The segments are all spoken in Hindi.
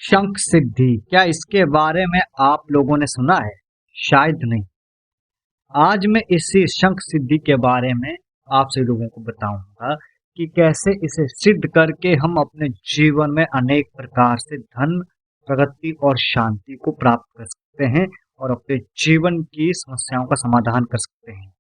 शंख सिद्धि, क्या इसके बारे में आप लोगों ने सुना है? शायद नहीं। आज मैं इसी शंख सिद्धि के बारे में आप सभी लोगों को बताऊंगा कि कैसे इसे सिद्ध करके हम अपने जीवन में अनेक प्रकार से धन, प्रगति और शांति को प्राप्त कर सकते हैं और अपने जीवन की समस्याओं का समाधान कर सकते हैं।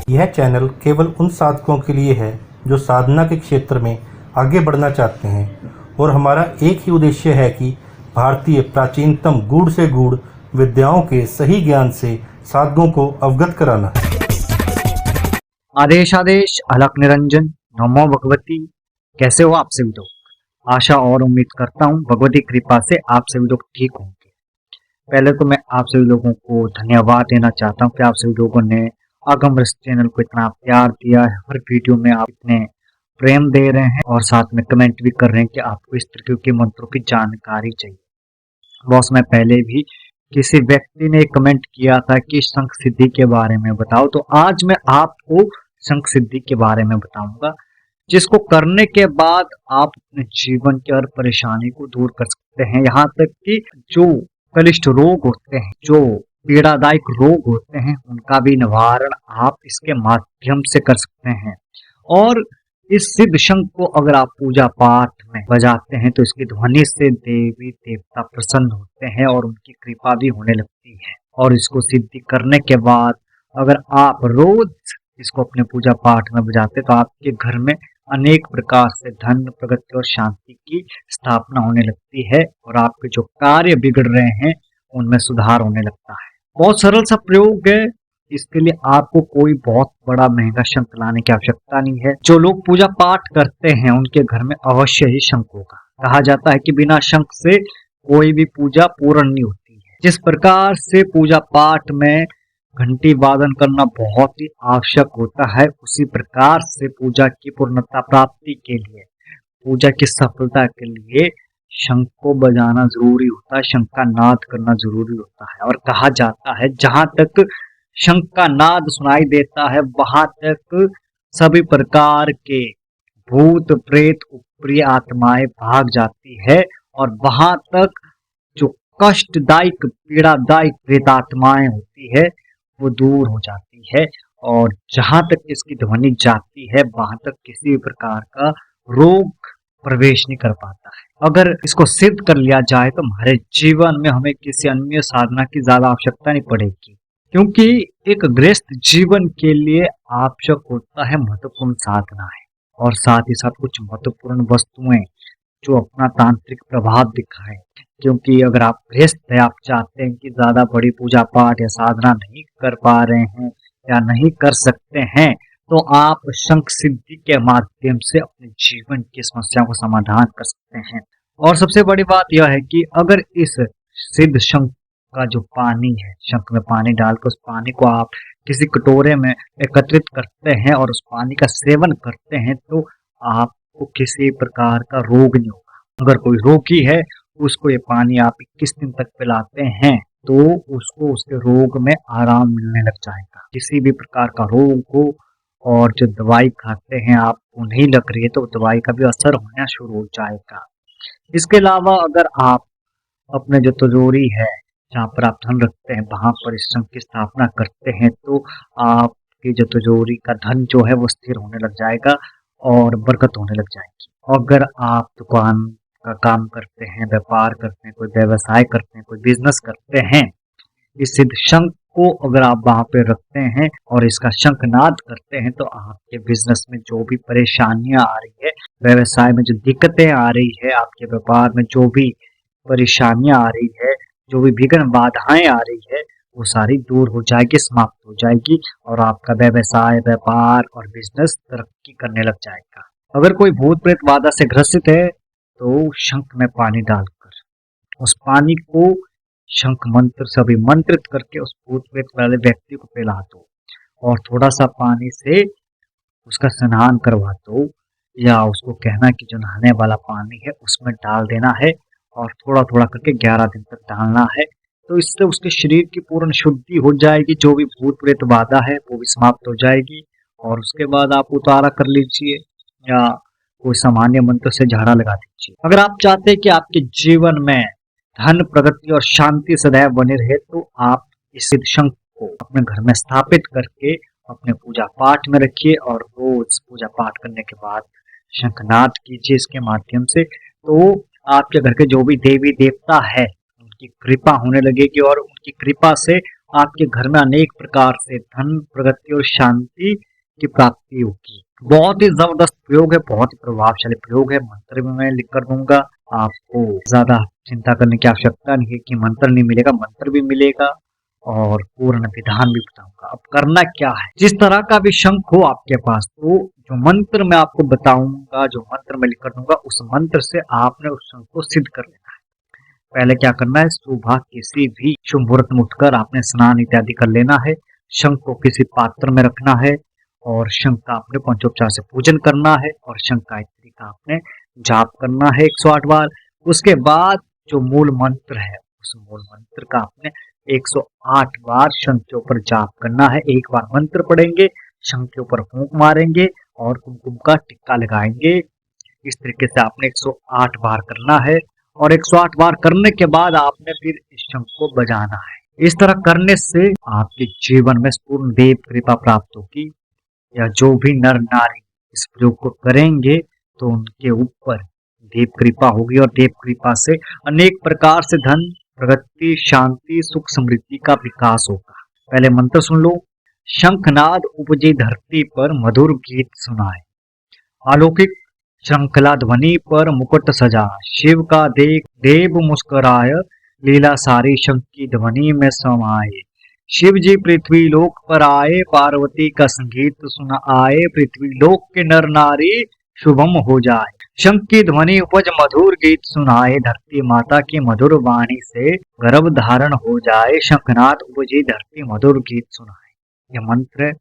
यह चैनल केवल उन साधकों के लिए है जो साधना के क्षेत्र में आगे बढ़ना चाहते हैं और हमारा एक ही उद्देश्य है कि भारतीय प्राचीनतम गूढ़ से गूढ़ विद्याओं के सही ज्ञान से साधकों को अवगत कराना है। आदेश आदेश अलख निरंजन नमो भगवती। कैसे हो आप सभी लोग? आशा और उम्मीद करता हूँ भगवती कृपा से आप सभी लोग ठीक होंगे। पहले तो मैं आप सभी लोगों को धन्यवाद देना चाहता हूँ कि आप सभी लोगों ने अगमरस चैनल को इतना प्यार दिया है। हर वीडियो में आप इतने प्रेम दे रहे हैं और साथ में कमेंट भी कर रहे हैं कि आपको इस तरह के मंत्रों की जानकारी चाहिए। बहुत समय पहले भी किसी व्यक्ति ने कमेंट किया था कि शंख सिद्धि के बारे में बताओ, तो आज मैं आपको शंख सिद्धि के बारे में बताऊंगा, जिसको करने के बाद आप अपने जीवन की हर परेशानी को दूर कर सकते हैं। यहाँ तक कि जो कलिष्ठ रोग होते हैं, जो पीड़ादायक रोग होते हैं, उनका भी निवारण आप इसके माध्यम से कर सकते हैं। और इस सिद्ध शंख को अगर आप पूजा पाठ में बजाते हैं तो इसकी ध्वनि से देवी देवता प्रसन्न होते हैं और उनकी कृपा भी होने लगती है। और इसको सिद्धि करने के बाद अगर आप रोज इसको अपने पूजा पाठ में बजाते तो आपके घर में अनेक प्रकार से धन, प्रगति और शांति की स्थापना होने लगती है और आपके जो कार्य बिगड़ रहे हैं उनमें सुधार होने लगता है। बहुत सरल सा प्रयोग है। इसके लिए आपको कोई बहुत बड़ा महंगा शंख लाने की आवश्यकता नहीं है। जो लोग पूजा पाठ करते हैं उनके घर में अवश्य ही शंख होगा। कहा जाता है कि बिना शंख से कोई भी पूजा पूर्ण नहीं होती है। जिस प्रकार से पूजा पाठ में घंटी वादन करना बहुत ही आवश्यक होता है, उसी प्रकार से पूजा की पूर्णता प्राप्ति के लिए, पूजा की सफलता के लिए शंख को बजाना जरूरी होता है, शंख का नाद करना जरूरी होता है। और कहा जाता है जहां तक शंख का नाद सुनाई देता है वहां तक सभी प्रकार के भूत, प्रेत, ऊपरी आत्माएं भाग जाती है और वहां तक जो कष्टदायक, पीड़ादायक प्रेतात्माएं होती है वो दूर हो जाती है। और जहां तक इसकी ध्वनि जाती है वहां तक किसी भी प्रकार का रोग प्रवेश नहीं कर पाता है। अगर इसको सिद्ध कर लिया जाए तो हमारे जीवन में हमें किसी अन्य साधना की ज्यादा आवश्यकता नहीं पड़ेगी, क्योंकि एक गृहस्थ जीवन के लिए आवश्यक होता है महत्वपूर्ण साधना है और साथ ही साथ कुछ महत्वपूर्ण वस्तुएं जो अपना तांत्रिक प्रभाव दिखाए। क्योंकि अगर आप गृहस्थ है, आप चाहते हैं कि ज्यादा बड़ी पूजा पाठ या साधना नहीं कर पा रहे हैं या नहीं कर सकते हैं, तो आप शंख सिद्धि के माध्यम से अपने जीवन की समस्याओं का समाधान कर सकते हैं। और सबसे बड़ी बात यह है कि अगर इस सिद्ध शंख का जो पानी है, शंख में पानी डालकर उस पानी को आप किसी कटोरे में एकत्रित करते हैं और उस पानी का सेवन करते हैं तो आपको किसी प्रकार का रोग नहीं होगा। अगर कोई रोगी है उसको ये पानी आप 21 दिन तक पिलाते हैं तो उसको उसके रोग में आराम मिलने लग जाएगा। किसी भी प्रकार का रोग हो और जो दवाई खाते हैं आपको नहीं लग रही है तो दवाई का भी असर होना शुरू हो जाएगा। इसके अलावा अगर आप अपने जो तिजोरी है जहाँ पर आप धन रखते हैं वहां पर इस शंख की स्थापना करते हैं तो आपकी जो तिजोरी का धन जो है वो स्थिर होने लग जाएगा और बरकत होने लग जाएगी। अगर आप दुकान का काम करते हैं, व्यापार करते हैं, कोई व्यवसाय करते हैं, कोई बिजनेस करते हैं, इस सिद्ध शंख को अगर आप वहां पे रखते हैं और इसका शंखनाद करते हैं तो आपके बिजनेस में जो भी परेशानियां आ रही है, व्यवसाय में जो दिक्कतें आ रही है, आपके व्यापार में जो भी परेशानियां आ रही है, जो भी विघ्न बाधाएं आ रही है, वो सारी दूर हो जाएगी, समाप्त हो जाएगी और आपका व्यवसाय, व्यापार और बिजनेस तरक्की करने लग जाएगा। अगर कोई भूत प्रेत बाधा से ग्रसित है तो शंख में पानी डालकर उस पानी को शंख मंत्र से अभिमंत्रित करके उस भूत प्रेत वाले व्यक्ति को पिला दो और थोड़ा सा पानी से उसका स्नान करवा दो। या उसको कहना कि जो नहाने वाला पानी है उसमें डाल देना है और थोड़ा-थोड़ा करके 11 दिन तक डालना है। तो इससे उसके शरीर की पूर्ण शुद्धि हो जाएगी, जो भी भूत-प्रेत बाधा है वो भी समाप्त हो जाएगी और उसके बाद आप उतारा कर लीजिए या कोई सामान्य मंत्र से झाड़ा लगा दीजिए। अगर आप चाहते हैं कि आपके जीवन में धन, प्रगति और शांति सदैव बनी रहे तो आप इस सिद्ध शंख को अपने घर में स्थापित करके अपने पूजा पाठ में रखिए और रोज पूजा पाठ करने के बाद शंखनाद कीजिए इसके माध्यम से। तो आपके घर के जो भी देवी देवता है उनकी कृपा होने लगेगी और उनकी कृपा से आपके घर में अनेक प्रकार से धन, प्रगति और शांति की प्राप्ति होगी। बहुत ही जबरदस्त प्रयोग है, बहुत ही प्रभावशाली प्रयोग है। मंत्र भी मैं लिख कर दूंगा, आपको ज्यादा चिंता करने की आवश्यकता नहीं है कि मंत्र नहीं मिलेगा, मंत्र भी मिलेगा और पूर्ण विधान भी बताऊंगा। अब करना क्या है, जिस तरह का भी शंख हो आपके पास, तो जो मंत्र मैं आपको बताऊंगा, जो मंत्र मैं लिख कर दूंगा, उस मंत्र से आपने उस शंख को सिद्ध कर लेना है। पहले क्या करना है, सुबह किसी भी शुभ मुहूर्त में उठकर आपने स्नान इत्यादि कर लेना है। शंख को किसी पात्र में रखना है और शंख का आपने पंचोपचार से पूजन करना है और शंख गायत्री का आपने जाप करना है 108 बार। उसके बाद जो मूल मंत्र है उस मूल मंत्र का आपने 108 बार शंख के ऊपर जाप करना है। एक बार मंत्र पढ़ेंगे, शंख के ऊपर फूंक मारेंगे और कुमकुम का टिक्का लगाएंगे। इस तरीके से आपने 108 बार करना है और 108 बार करने के बाद आपने फिर इस शंख को बजाना है। इस तरह करने से आपके जीवन में पूर्ण देव कृपा प्राप्त होगी या जो भी नर नारी इस प्रयोग को करेंगे तो उनके ऊपर देव कृपा होगी और देव कृपा से अनेक प्रकार से धन, प्रगति, शांति, सुख, समृद्धि का विकास होगा। पहले मंत्र सुन लो। शंखनाद उपजे धरती पर मधुर गीत सुनाए, अलौकिक श्रृंखला ध्वनि पर मुकुट सजा, शिव का देख देव मुस्कुराय, लीला सारी शंख की ध्वनि में समाये। शिव जी पृथ्वी लोक पर आए, पार्वती का संगीत सुन आए, पृथ्वी लोक के नर नारी शुभम हो जाए। शंख की ध्वनि उपज मधुर गीत सुनाए, धरती माता की मधुर वाणी से गर्भ धारण हो जाए। शंखनाद उपजी धरती मधुर गीत सुनाए। यह मंत्र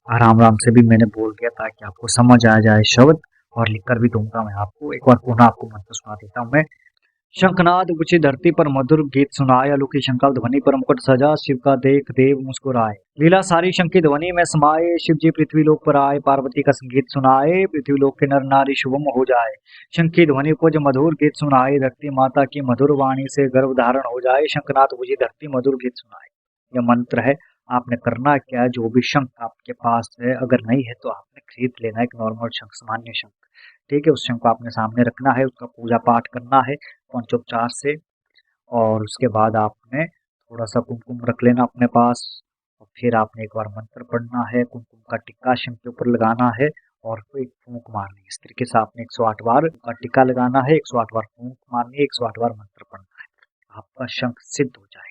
आराम आराम से भी मैंने बोल दिया ताकि आपको समझ आ जाए शब्द, और लिखकर भी दूंगा मैं आपको। एक बार पुनः आपको मंत्र सुना देता हूँ मैं। शंखनाद ऊंची धरती पर मधुर गीत सुनाए, अलौकिक शंखल ध्वनि पर मुकुट सजा, शिव का देख देव मुस्कुराए। लीला सारी शंख की ध्वनि में समाये, शिव जी पृथ्वी लोक पर आए, पार्वती का संगीत सुनाए, पृथ्वी लोक के नर नारी शुभम हो जाए। शंख की ध्वनि को जो मधुर गीत सुनाए, धरती माता की मधुर वाणी से गर्भ धारण हो जाए। शंखनाद ऊंची धरती मधुर गीत सुनाए। यह मंत्र है। आपने करना क्या है, जो भी शंख आपके पास है, अगर नहीं है तो आपने खरीद लेना है एक नॉर्मल शंख, सामान्य शंख। ठीक है, उस शंख को आपने सामने रखना है, उसका पूजा पाठ करना है पंचोपचार से और उसके बाद आपने थोड़ा सा कुमकुम रख लेना अपने पास और फिर आपने एक बार मंत्र पढ़ना है, कुमकुम का टिक्का शंख के ऊपर लगाना है और फिर एक फूंक मारनी है। इस तरीके से आपने 108 बार का टिक्का लगाना है, 108 बार फूंक मारनी है, 108 बार मंत्र पढ़ना है, आपका शंख सिद्ध हो जाएगा।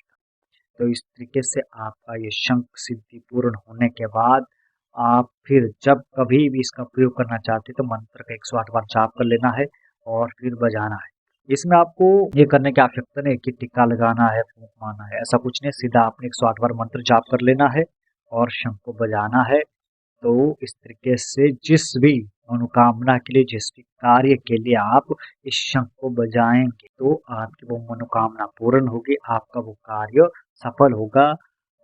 तो इस तरीके से आपका ये शंख सिद्धि पूर्ण होने के बाद आप फिर जब कभी भी इसका प्रयोग करना चाहते हैं तो मंत्र का 108 बार जाप कर लेना है और फिर बजाना है। इसमें आपको ये करने की आवश्यकता नहीं कि टिक्का लगाना है, फूंक मारना है, ऐसा कुछ नहीं। सीधा आपने 108 बार मंत्र जाप कर लेना है और शंख को बजाना है। तो इस तरीके से जिस भी मनोकामना के लिए, जिस भी कार्य के लिए आप इस शंख को बजाएंगे तो आपकी वो मनोकामना पूर्ण होगी, आपका वो कार्य सफल होगा।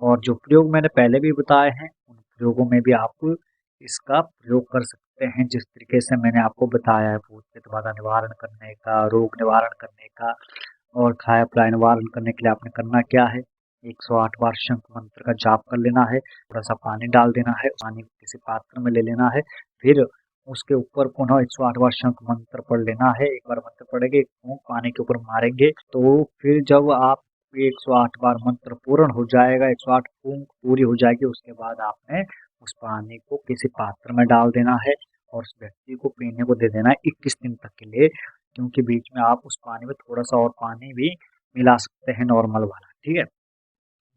और जो प्रयोग मैंने पहले भी बताए हैं उन प्रयोगों में भी आप इसका प्रयोग कर सकते हैं, जिस तरीके से मैंने आपको बताया है भूत प्रेत बाधा निवारण करने का, रोग निवारण करने का और खाया पलायन निवारण करने के लिए आपने करना क्या है, 108 बार शंख मंत्र का जाप कर लेना है, थोड़ा सा पानी डाल देना है, पानी को किसी पात्र में ले लेना है, फिर उसके ऊपर पुनः 108 बार शंख मंत्र पढ़ लेना है। एक बार मंत्र पढ़ेंगे, एक फूंक पानी के ऊपर मारेंगे, तो फिर जब आप 108 बार मंत्र पूर्ण हो जाएगा, 108 फूंक पूरी हो जाएगी, उसके बाद आपने उस पानी को किसी पात्र में डाल देना है और उस व्यक्ति को पीने को दे देना है 21 दिन तक के लिए, क्योंकि बीच में आप उस पानी में थोड़ा सा और पानी भी मिला सकते हैं नॉर्मल वाला। ठीक है,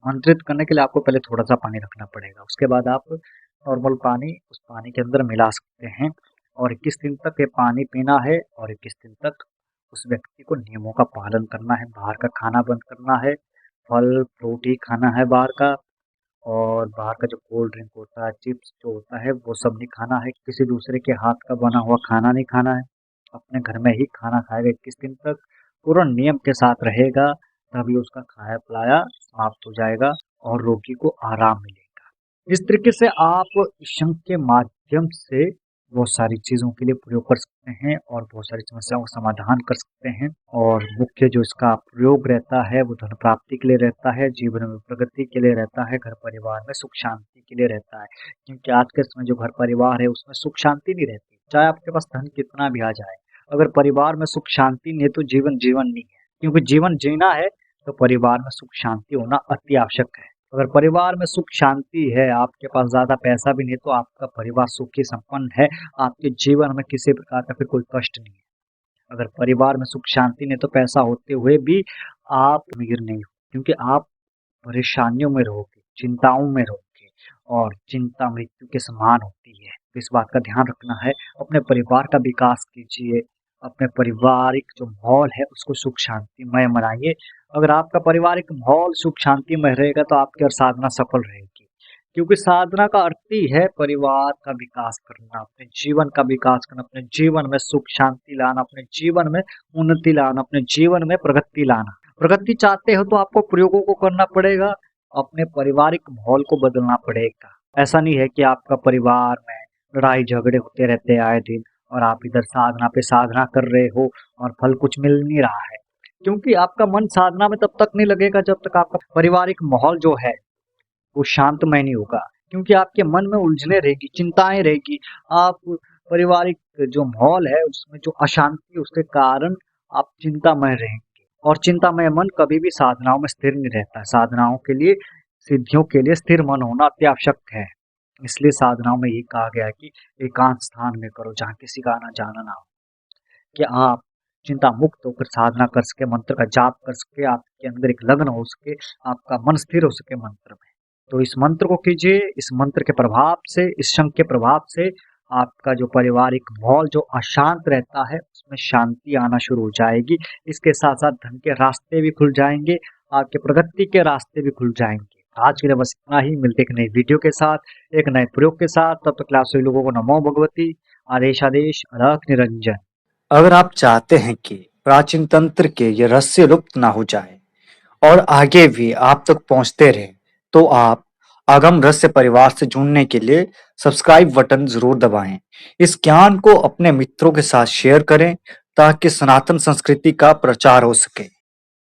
मंत्रित करने के लिए आपको पहले थोड़ा सा पानी रखना पड़ेगा, उसके बाद आप नॉर्मल पानी उस पानी के अंदर मिला सकते हैं और 21 दिन तक ये पानी पीना है और 21 दिन तक उस व्यक्ति को नियमों का पालन करना है, बाहर का खाना बंद करना है, फल फ्रूट ही खाना है बाहर का और बाहर का जो कोल्ड ड्रिंक होता है, चिप्स जो होता है, वो सब नहीं खाना है। किसी दूसरे के हाथ का बना हुआ खाना नहीं खाना है। अपने घर में ही खाना खाएगा 21 दिन तक, पूरा नियम के साथ रहेगा, तभी उसका खाया पिलाया समाप्त हो जाएगा और रोगी को आराम मिलेगा। इस तरीके से आप शंख के माध्यम से बहुत सारी चीज़ों के लिए प्रयोग कर सकते हैं और बहुत सारी समस्याओं का समाधान कर सकते हैं। और मुख्य जो इसका प्रयोग रहता है वो धन प्राप्ति के लिए रहता है, जीवन में प्रगति के लिए रहता है, घर परिवार में सुख शांति के लिए रहता है। क्योंकि आज के समय जो घर परिवार है उसमें सुख शांति नहीं रहती, चाहे आपके पास धन कितना भी आ जाए। अगर परिवार में सुख शांति नहीं है तो जीवन जीवन नहीं है, क्योंकि जीवन जीना है तो परिवार में सुख शांति होना अति आवश्यक है। अगर परिवार में सुख शांति है, आपके पास ज्यादा पैसा भी नहीं तो आपका परिवार सुखी संपन्न है, आपके जीवन में किसी प्रकार का फिर कोई कष्ट नहीं है। अगर परिवार में सुख शांति नहीं तो पैसा होते हुए भी आप अमीर नहीं हो, क्योंकि आप परेशानियों में रहोगे, चिंताओं में रहोगे और चिंता मृत्यु के समान होती है। तो इस बात का ध्यान रखना है, अपने परिवार का विकास कीजिए, अपने पारिवारिक जो माहौल है उसको सुख शांतिमय बनाइए। अगर आपका पारिवारिक माहौल सुख शांतिमय रहेगा तो आपकी हर साधना सफल रहेगी, क्योंकि साधना का अर्थ ही है परिवार का विकास करना, अपने जीवन का विकास करना, अपने जीवन में सुख शांति लाना, अपने जीवन में उन्नति लाना, अपने जीवन में प्रगति लाना। प्रगति चाहते हो तो आपको प्रयोगों को करना पड़ेगा, अपने पारिवारिक माहौल को बदलना पड़ेगा। ऐसा नहीं है कि आपका परिवार में लड़ाई झगड़े होते रहते हैं आए दिन और आप इधर साधना पे साधना कर रहे हो और फल कुछ मिल नहीं रहा है, क्योंकि आपका मन साधना में तब तक नहीं लगेगा जब तक आपका पारिवारिक माहौल जो है वो शांतमय नहीं होगा, क्योंकि आपके मन में उलझने रहेगी, चिंताएं रहेगी। आप पारिवारिक जो माहौल है उसमें जो अशांति, उसके कारण आप चिंतामय रहेंगे और चिंतामय मन कभी भी साधनाओं में स्थिर नहीं रहता। साधनाओं के लिए, सिद्धियों के लिए स्थिर मन होना अति आवश्यक है। इसलिए साधनाओं में ये कहा गया है कि एकांत स्थान में करो जहाँ किसी का आना जाना ना हो, कि आप चिंता मुक्त होकर साधना कर सके, मंत्र का जाप कर सके, आपके अंदर एक लगन हो सके, आपका मन स्थिर हो सके मंत्र में। तो इस मंत्र को कीजिए, इस मंत्र के प्रभाव से, इस शंख के प्रभाव से आपका जो पारिवारिक माहौल जो अशांत रहता है उसमें शांति आना शुरू हो जाएगी। इसके साथ साथ धन के रास्ते भी खुल जाएंगे, आपके प्रगति के रास्ते भी खुल जाएंगे। आज के लिए बस इतना ही, मिलते एक नई वीडियो के साथ, एक नए प्रयोग के साथ। तब तक आप सभी लोगों को नमो भगवती, आदेश आदेश, अलख निरंजन। अगर आप चाहते हैं कि प्राचीन तंत्र के ये रहस्य लुप्त ना हो जाए और आगे भी आप तक पहुंचते रहे, तो आप आगम रहस्य परिवार से जुड़ने के लिए सब्सक्राइब बटन जरूर दबाएं। इस ज्ञान को अपने मित्रों के साथ शेयर करें ताकि सनातन संस्कृति का प्रचार हो सके।